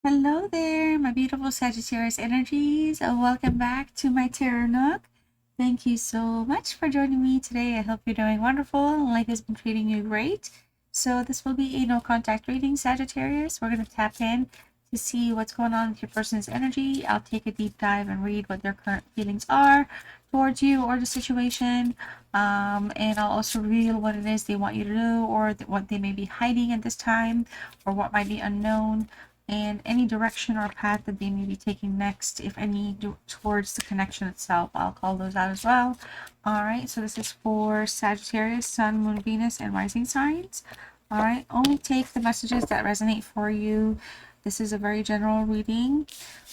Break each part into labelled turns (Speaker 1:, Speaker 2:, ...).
Speaker 1: Hello there, my beautiful Sagittarius energies. Welcome back to my Tarot Nook. Thank you so much for joining me today. I hope you're doing wonderful and life has been treating you great. So this will be a no contact reading, Sagittarius. We're going to tap in to see what's going on with your person's energy. I'll take a deep dive and read what their current feelings are towards you or the situation. And I'll also reveal what it is they want you to do, or what they may be hiding at this time, or what might be unknown, and any direction or path that they may be taking next, if any, towards the connection itself. I'll call those out as well. All right, so this is for Sagittarius, Sun, Moon, Venus, and rising signs. All right, only take the messages that resonate for you. This is a very general reading.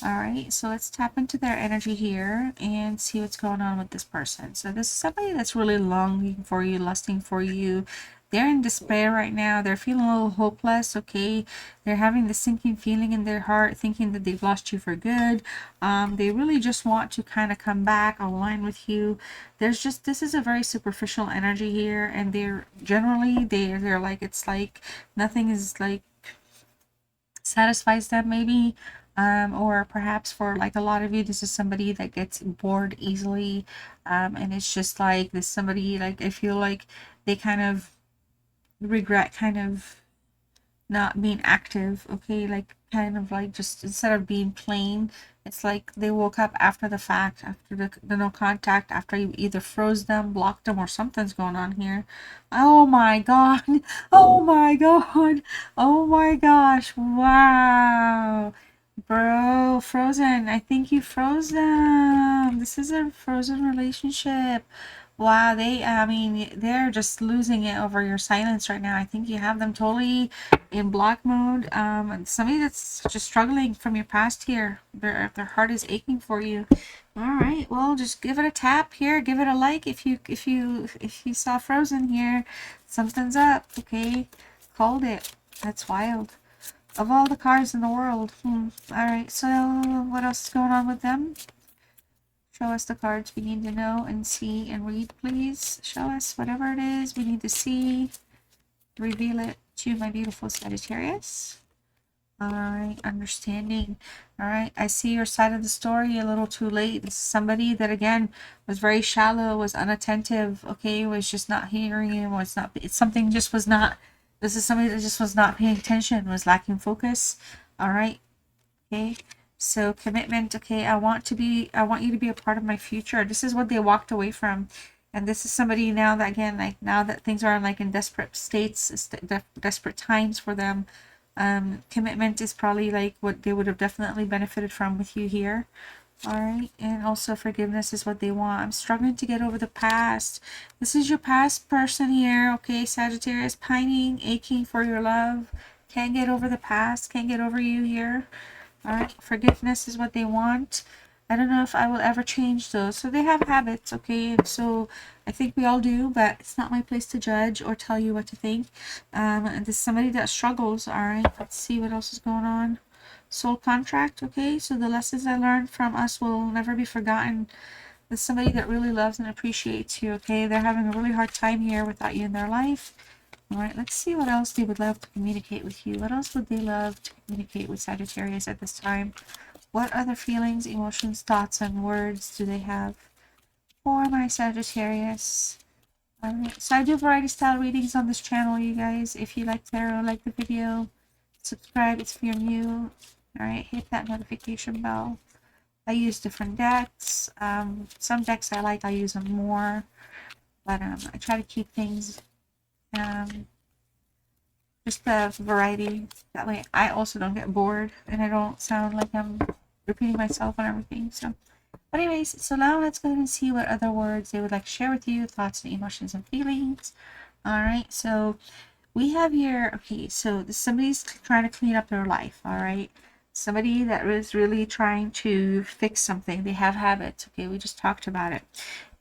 Speaker 1: All right, so let's tap into their energy here and see what's going on with this person. So this is somebody that's really longing for you, lusting for you. They're in despair right now. They're feeling a little hopeless, okay? They're having the sinking feeling in their heart, thinking that they've lost you for good. They really just want to kind of come back, align with you. This is a very superficial energy here, and they're like, it's like nothing is like satisfies them, maybe. Or perhaps for like a lot of you, this is somebody that gets bored easily. And it's just like this somebody, like, I feel like they kind of regret kind of not being active, okay? Like, kind of like, just instead of being plain, it's like they woke up after the fact, after the no contact, after you either froze them, blocked them, or something's going on here. Oh my god. Oh my god. Oh my gosh. Wow. Bro, frozen. I think you froze them. This is a frozen relationship. Wow, I mean, they're just losing it over your silence right now. I think you have them totally in block mode. And somebody that's just struggling from your past here. Their heart is aching for you. All right, well, just give it a tap here. Give it a like if you saw frozen here. Something's up, okay? Called it. That's wild. Of all the cards in the world. All right, so what else is going on with them? Show us the cards we need to know and see and read, please. Show us whatever it is we need to see. Reveal it to my beautiful Sagittarius. All right, understanding. All right, I see your side of the story a little too late. This is somebody that, again, was very shallow, was unattentive, okay, was just not hearing you, it's something just was not, this is somebody that just was not paying attention, was lacking focus. All right, okay. So commitment, okay, I want you to be a part of my future. This is what they walked away from. And this is somebody now that, again, like, now that things are like in desperate states, desperate times for them. Commitment is probably like what they would have definitely benefited from with you here. All right, and also forgiveness is what they want. I'm struggling to get over the past. This is your past person here, okay, Sagittarius, pining, aching for your love. Can't get over the past, can't get over you here. All right, forgiveness is what they want. I don't know if I will ever change those. So they have habits, okay? So I think we all do, but it's not my place to judge or tell you what to think. And this is somebody that struggles. All right, let's see what else is going on. Soul contract, okay? So the lessons I learned from us will never be forgotten. This is somebody that really loves and appreciates you, okay? They're having a really hard time here without you in their life. All right, let's see what else they would love to communicate with you. What else would they love to communicate with Sagittarius at this time? What other feelings, emotions, thoughts, and words do they have for my Sagittarius? All right, so I do variety style readings on this channel, you guys. If you like tarot, like the video, subscribe if you're new. All right, hit that notification bell. I use different decks. Some decks I use them more, but I try to keep things just the variety. That way I also don't get bored and I don't sound like I'm repeating myself on everything. So, but anyways, so now let's go ahead and see what other words they would like to share with you, thoughts and emotions and feelings. All right, so we have here, okay, so somebody's trying to clean up their life. All right, somebody that was really trying to fix something. They have habits, okay, we just talked about it.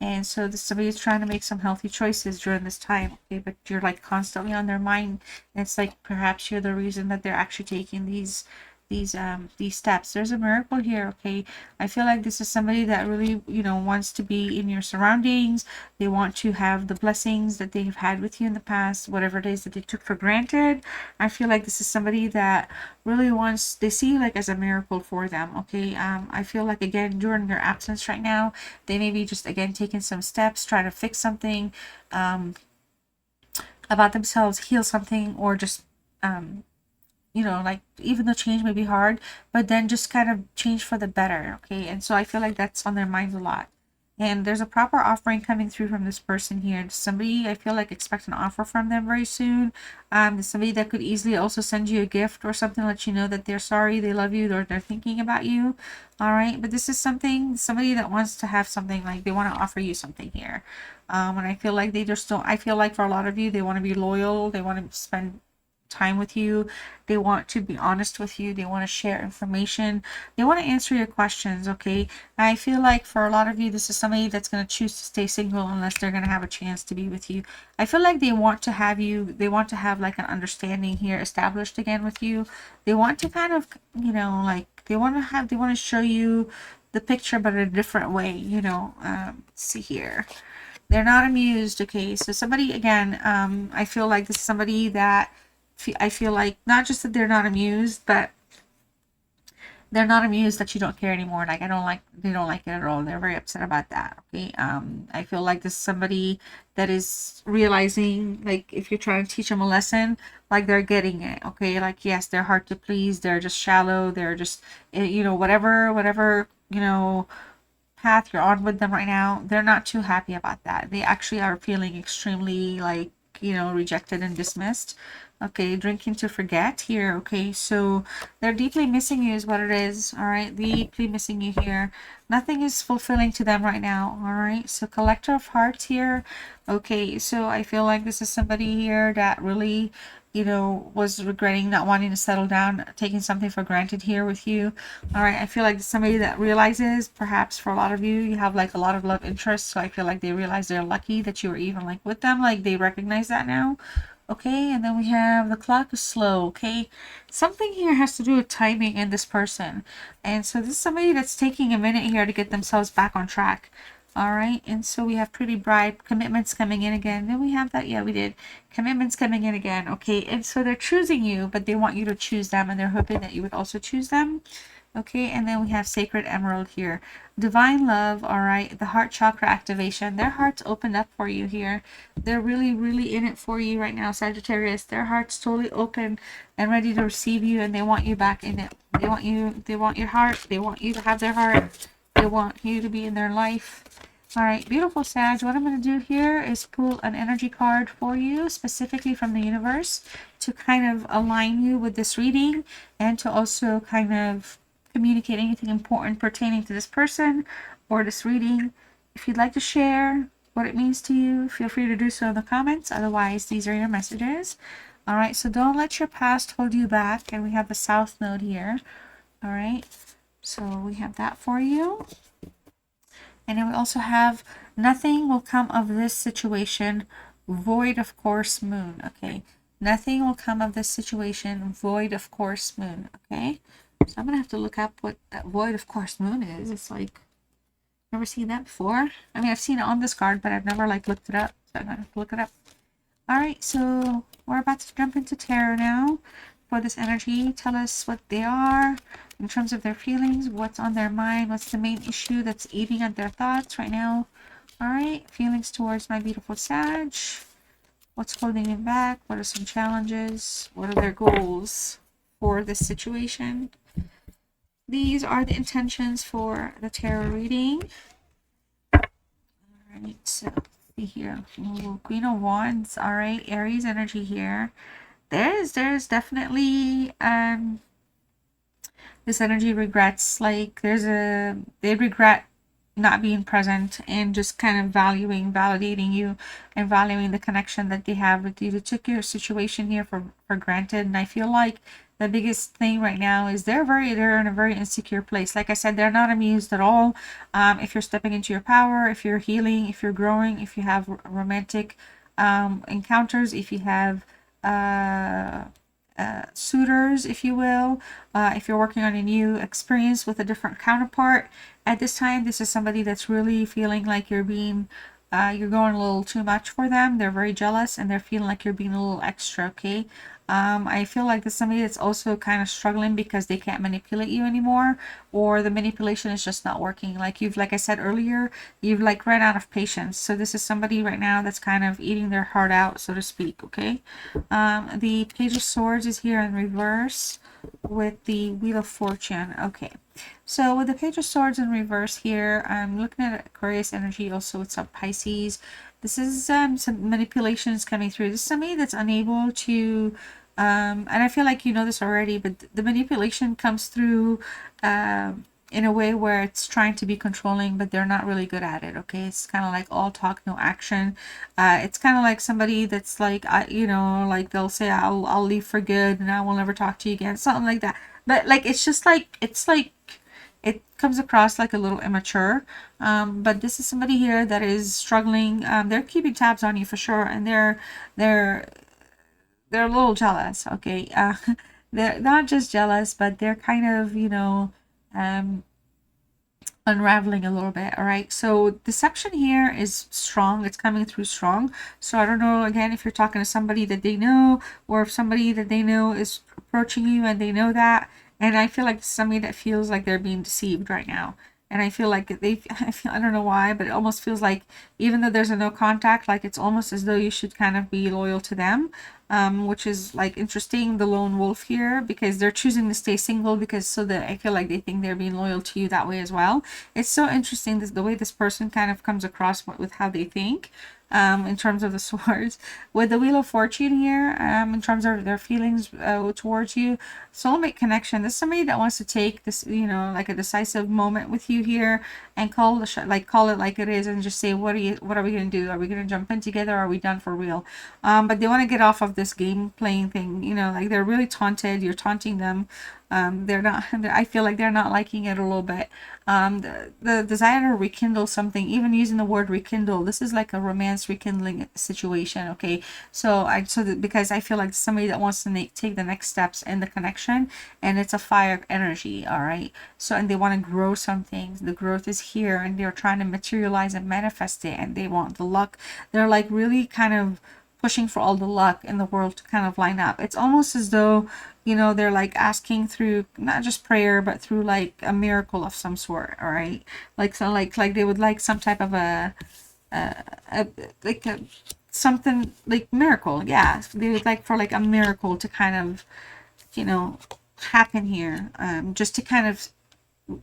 Speaker 1: And so somebody's trying to make some healthy choices during this time, okay, but you're like constantly on their mind. And it's like perhaps you're the reason that they're actually taking these these steps. There's a miracle here, okay? I feel like this is somebody that really, you know, wants to be in your surroundings. They want to have the blessings that they've had with you in the past, whatever it is that they took for granted. I feel like this is somebody that really wants, they see you like as a miracle for them, okay? I feel like, again, during your absence right now, they may be just, again, taking some steps, trying to fix something about themselves, heal something, or just you know, like, even though change may be hard, but then just kind of change for the better, okay? And so I feel like that's on their minds a lot. And there's a proper offering coming through from this person here. Somebody, I feel like, expect an offer from them very soon. Somebody that could easily also send you a gift or something, let you know that they're sorry, they love you, or they're thinking about you. All right, but this is somebody that wants to have something, like they want to offer you something here. And I feel like they just don't, I feel like for a lot of you, they want to be loyal, they want to spend time with you, they want to be honest with you, they want to share information, they want to answer your questions, okay? I feel like for a lot of you, this is somebody that's going to choose to stay single unless they're going to have a chance to be with you. I feel like they want to have you, they want to have like an understanding here established again with you. They want to kind of, you know, like they want to show you the picture but in a different way, you know. Let's see here. They're not amused, okay? So somebody, again, I feel like this is somebody that I feel like not just that they're not amused, but they're not amused that you don't care anymore. Like, they don't like it at all. They're very upset about that, okay? I feel like this is somebody that is realizing, like, if you're trying to teach them a lesson, like, they're getting it, okay? Like, yes, they're hard to please. They're just shallow. They're just, you know, whatever, you know, path you're on with them right now, they're not too happy about that. They actually are feeling extremely, like, you know, rejected and dismissed. Okay, drinking to forget here. Okay, so they're deeply missing you is what it is. All right, deeply missing you here. Nothing is fulfilling to them right now. All right, so collector of hearts here. Okay, so I feel like this is somebody here that really, you know, was regretting not wanting to settle down, taking something for granted here with you. All right, I feel like somebody that realizes, perhaps for a lot of you, you have like a lot of love interest. So I feel like they realize they're lucky that you were even like with them. Like, they recognize that now. Okay, and then we have the clock is slow, okay? Something here has to do with timing in this person. And so this is somebody that's taking a minute here to get themselves back on track. All right, and so we have pretty bright commitments coming in again. Then we have that, yeah, we did. Commitments coming in again, okay? And so they're choosing you, but they want you to choose them, and they're hoping that you would also choose them. Okay, and then we have Sacred Emerald here. Divine Love, all right, the heart chakra activation. Their heart's opened up for you here. They're really, really in it for you right now, Sagittarius. Their heart's totally open and ready to receive you, and they want you back in it. They want your heart. They want you to have their heart. They want you to be in their life. All right, beautiful Sag. What I'm going to do here is pull an energy card for you, specifically from the universe, to kind of align you with this reading and to also kind of communicate anything important pertaining to this person or this reading. If you'd like to share what it means to you, feel free to do so in the comments. Otherwise, these are your messages. All right, so don't let your past hold you back. And we have the South Node here. All right, so we have that for you. And then we also have nothing will come of this situation, void of course moon. Okay, nothing will come of this situation, void of course moon. Okay, so I'm gonna have to look up what that void of course moon is. It's like, never seen that before. I mean, I've seen it on this card, but I've never like looked it up. So I'm gonna have to look it up. All right, so we're about to jump into tarot now for this energy. Tell us what they are in terms of their feelings, what's on their mind, what's the main issue that's eating at their thoughts right now. All right, feelings towards my beautiful Sag. What's holding them back? What are some challenges? What are their goals for this situation? These are the intentions for the tarot reading. All right, so see here. Ooh, Queen of Wands. All right, Aries energy here. There's definitely this energy regrets, like they regret not being present and just kind of validating you and valuing the connection that they have with you. They took your situation here for granted, and I feel like the biggest thing right now is they're in a very insecure place. Like I said, they're not amused at all. If you're stepping into your power, if you're healing, if you're growing, if you have romantic encounters, if you have suitors, if you will. If you're working on a new experience with a different counterpart at this time, this is somebody that's really feeling like you're being you're going a little too much for them. They're very jealous and they're feeling like you're being a little extra. Okay. I feel like there's somebody that's also kind of struggling because they can't manipulate you anymore, or the manipulation is just not working. Like I said earlier, you've like ran out of patience. So this is somebody right now that's kind of eating their heart out, so to speak. Okay. The Page of Swords is here in reverse with the Wheel of Fortune. Okay. So with the Page of Swords in reverse here, I'm looking at Aquarius energy also with some Pisces. This is some manipulations coming through. This is somebody that's unable to, and I feel like you know this already, but the manipulation comes through in a way where it's trying to be controlling, but they're not really good at it. Okay, it's kind of like all talk, no action. It's kind of like somebody that's like, you know, like they'll say, I'll leave for good and I will never talk to you again," something like that. But like it's just like it comes across like a little immature. But this is somebody here that is struggling. They're keeping tabs on you for sure, and they're they're a little jealous. Okay, they're not just jealous, but they're kind of, you know, um unraveling a little bit. All right, so deception here is strong. It's coming through strong. So I don't know, again, if you're talking to somebody that they know, or if somebody that they know is approaching you and they know that. And I feel like somebody that feels like they're being deceived right now. And I feel like I don't know why, but it almost feels like even though there's a no contact, like it's almost as though you should kind of be loyal to them, which is like interesting, the lone wolf here, because they're choosing to stay single because so that I feel like they think they're being loyal to you that way as well. It's so interesting the way this person kind of comes across with how they think. In terms of the swords, with the Wheel of Fortune here, in terms of their feelings towards you, soulmate connection. This is somebody that wants to take this, you know, like a decisive moment with you here and call call it like it is, and just say, what are we gonna do? Are we gonna jump in together? Are we done for real? But they want to get off of this game playing thing, you know, like they're really taunted. You're taunting them. They're not, I feel like they're not liking it a little bit. The desire to rekindle something, even using the word rekindle, this is like a romance rekindling situation. Okay, because I feel like somebody that wants to take the next steps in the connection, and it's a fire energy. All right, so and they want to grow something. The growth is here, and they're trying to materialize and manifest it, and they want the luck. They're like really kind of pushing for all the luck in the world to kind of line up. It's almost as though, you know, they're like asking through not just prayer, but through like a miracle of some sort. All right, like so like they would like some type of a like a something like miracle. Yeah, they would like for like a miracle to kind of, you know, happen here, just to kind of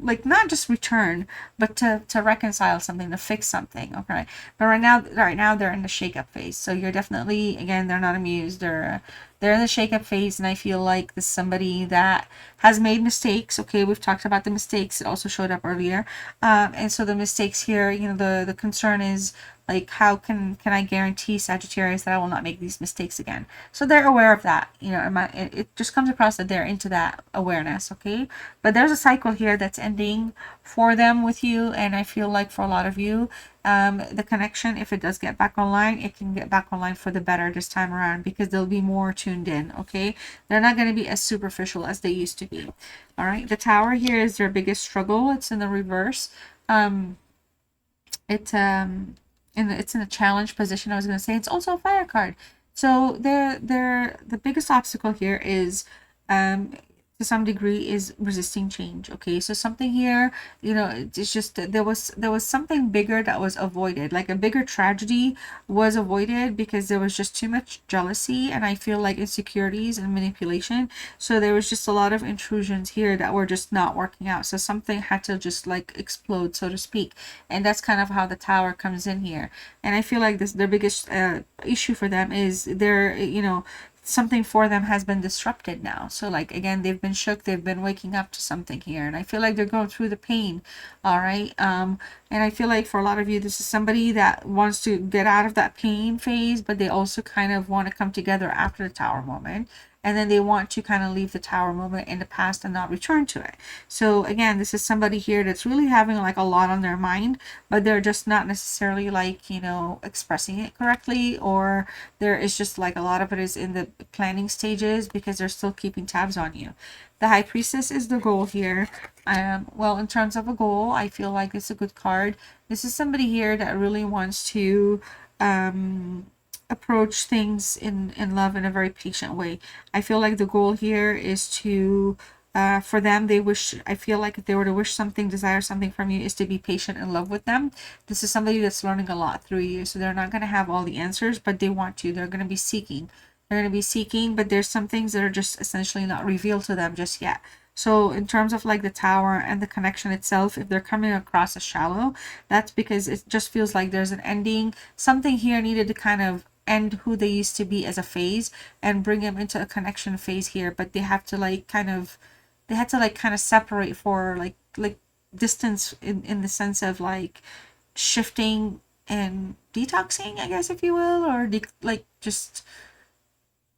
Speaker 1: like not just return, but to reconcile something, to fix something. Okay, but right now they're in the shake-up phase. So you're definitely, again, they're not amused. They're in the shake-up phase, and I feel like this is somebody that has made mistakes. Okay, we've talked about the mistakes. It also showed up earlier, and so the mistakes here, you know, the concern is like, how can I guarantee, Sagittarius, that I will not make these mistakes again? So they're aware of that. You know, it just comes across that they're into that awareness. Okay, but there's a cycle here that's ending for them with you, and I feel like for a lot of you, the connection, if it does get back online, it can get back online for the better this time around, because they'll be more tuned in. Okay, they're not going to be as superficial as they used to be. All right, the Tower here is their biggest struggle. It's in the reverse. It's in a challenge position. I was going to say it's also a fire card. So the biggest obstacle here is, to some degree, is resisting change. Okay, so something here, you know, it's just there was something bigger that was avoided, like a bigger tragedy was avoided because there was just too much jealousy, and I feel like insecurities and manipulation. So there was just a lot of intrusions here that were just not working out. So something had to just like explode, so to speak, and that's kind of how the Tower comes in here. And I feel like their biggest issue for them is their, you know, something for them has been disrupted now. So like, again, they've been shook, they've been waking up to something here, and I feel like they're going through the pain. All right, And I feel like for a lot of you, this is somebody that wants to get out of that pain phase, but they also kind of want to come together after the Tower moment. And then they want to kind of leave the Tower moment in the past and not return to it. So again, this is somebody here that's really having like a lot on their mind, but they're just not necessarily like, you know, expressing it correctly, or there is just like a lot of it is in the planning stages because they're still keeping tabs on you. The High Priestess is the goal here. Well, in terms of a goal, I feel like it's a good card. This is somebody here that really wants to approach things in love in a very patient way. I feel like the goal here is to for them, they wish, I feel like if they were to wish something, desire something from you, is to be patient in love with them. This is somebody that's learning a lot through you, so they're not going to have all the answers, but they want to. They're going to be seeking. They're going to be seeking, but there's some things that are just essentially not revealed to them just yet. So in terms of like the Tower and the connection itself, if they're coming across as shallow, that's because it just feels like there's an ending. Something here needed to kind of end who they used to be as a phase and bring them into a connection phase here, but they have to like kind of, they had to like kind of separate for like distance in the sense of like shifting and detoxing, I guess, if you will, or like just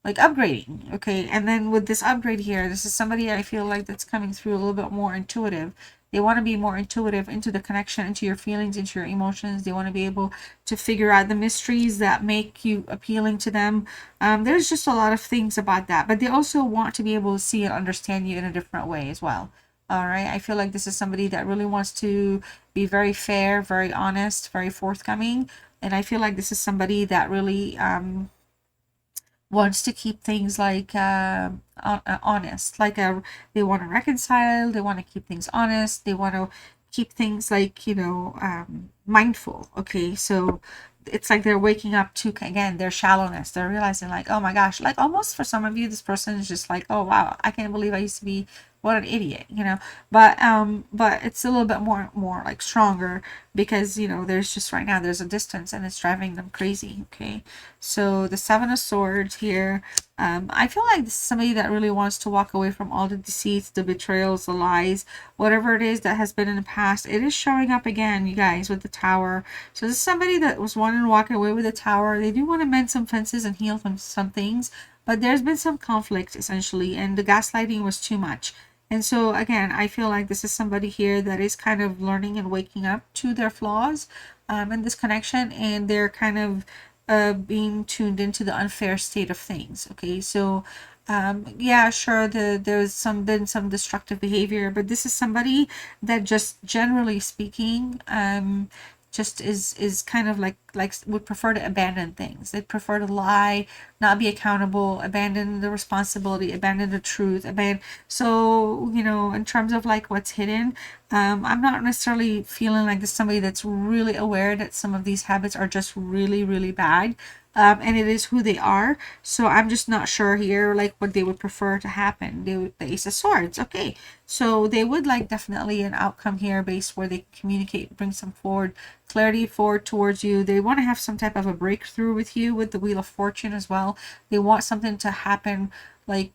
Speaker 1: like upgrading. Okay, and then with this upgrade here, this is somebody I feel like that's coming through a little bit more intuitive. They want to be more intuitive into the connection, into your feelings, into your emotions. They want to be able to figure out the mysteries that make you appealing to them. There's just a lot of things about that, but they also want to be able to see and understand you in a different way as well. All right, I feel like this is somebody that really wants to be very fair, very honest, very forthcoming, and I feel like this is somebody that really wants to keep things like honest, like they want to reconcile, they want to keep things honest, they want to keep things like, you know, mindful. Okay, so it's like they're waking up to, again, their shallowness. They're realizing like, oh my gosh, like almost for some of you, this person is just like, oh wow, I can't believe I used to be, what an idiot, you know. But it's a little bit more like stronger because, you know, there's just right now there's a distance and it's driving them crazy. Okay, so the Seven of Swords here, I feel like this is somebody that really wants to walk away from all the deceits, the betrayals, the lies, whatever it is that has been in the past. It is showing up again, you guys, with the Tower. So this is somebody that was wanting to walk away with the Tower. They do want to mend some fences and heal some things, but there's been some conflict essentially, and the gaslighting was too much. And so again, I feel like this is somebody here that is kind of learning and waking up to their flaws in this connection, and they're kind of being tuned into the unfair state of things. Okay, so yeah, sure, there's been some destructive behavior, but this is somebody that just generally speaking just is kind of like would prefer to abandon things. They prefer to lie, not be accountable, abandon the responsibility, abandon the truth, abandon. So, you know, in terms of like what's hidden, I'm not necessarily feeling like there's somebody that's really aware that some of these habits are just really bad. And it is who they are. So I'm just not sure here, like what they would prefer to happen. The Ace of Swords. Okay, so they would like definitely an outcome here based where they communicate, bring some forward clarity forward towards you. They want to have some type of a breakthrough with you with the Wheel of Fortune as well. They want something to happen they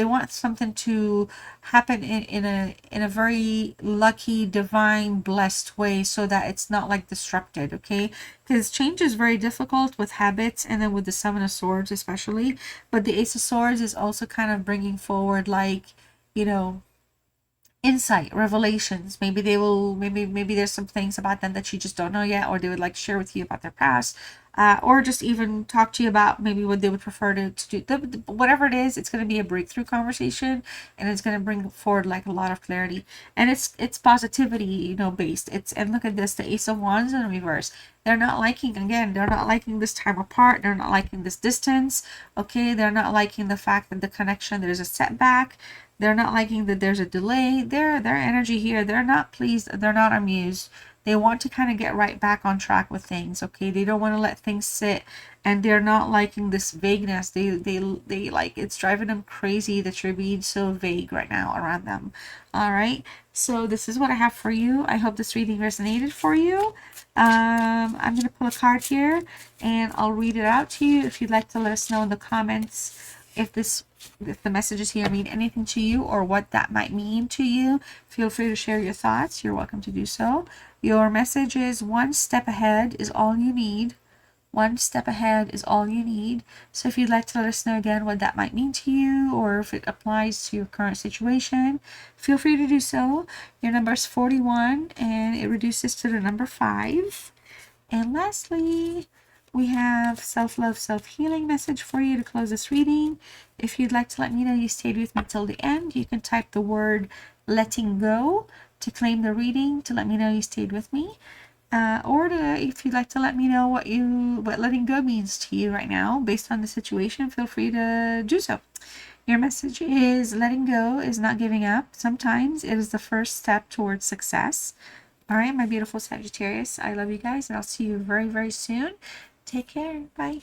Speaker 1: want something to happen in a very lucky, divine, blessed way, so that it's not like disrupted. Okay, because change is very difficult with habits, and then with the Seven of Swords especially, but the Ace of Swords is also kind of bringing forward, like, you know, insight, revelations. Maybe they will, maybe there's some things about them that you just don't know yet, or they would like share with you about their past, or just even talk to you about maybe what they would prefer to do. Whatever it is, it's going to be a breakthrough conversation, and it's going to bring forward like a lot of clarity, and it's positivity, you know, based. And look at this, the Ace of Wands in reverse. They're not liking, again, they're not liking this time apart. They're not liking this distance. Okay, they're not liking the fact that the connection, there's a setback. They're not liking that there's a delay. Their energy here, they're not pleased. They're not amused. They want to kind of get right back on track with things. Okay, they don't want to let things sit, and they're not liking this vagueness. They like, it's driving them crazy that you're being so vague right now around them. All right, so this is what I have for you. I hope this reading resonated for you. I'm gonna pull a card here, and I'll read it out to you. If you'd like to let us know in the comments If the messages here mean anything to you or what that might mean to you, feel free to share your thoughts. You're welcome to do so. Your message is one step ahead is all you need. One step ahead is all you need. So if you'd like to let us know again what that might mean to you, or if it applies to your current situation, feel free to do so. Your number is 41 and it reduces to the number 5. And lastly, we have self-love, self-healing message for you to close this reading. If you'd like to let me know you stayed with me till the end, you can type the word letting go to claim the reading, to let me know you stayed with me. If you'd like to let me know what letting go means to you right now based on the situation, feel free to do so. Your message is letting go is not giving up. Sometimes it is the first step towards success. All right, my beautiful Sagittarius, I love you guys, and I'll see you very, very soon. Take care. Bye.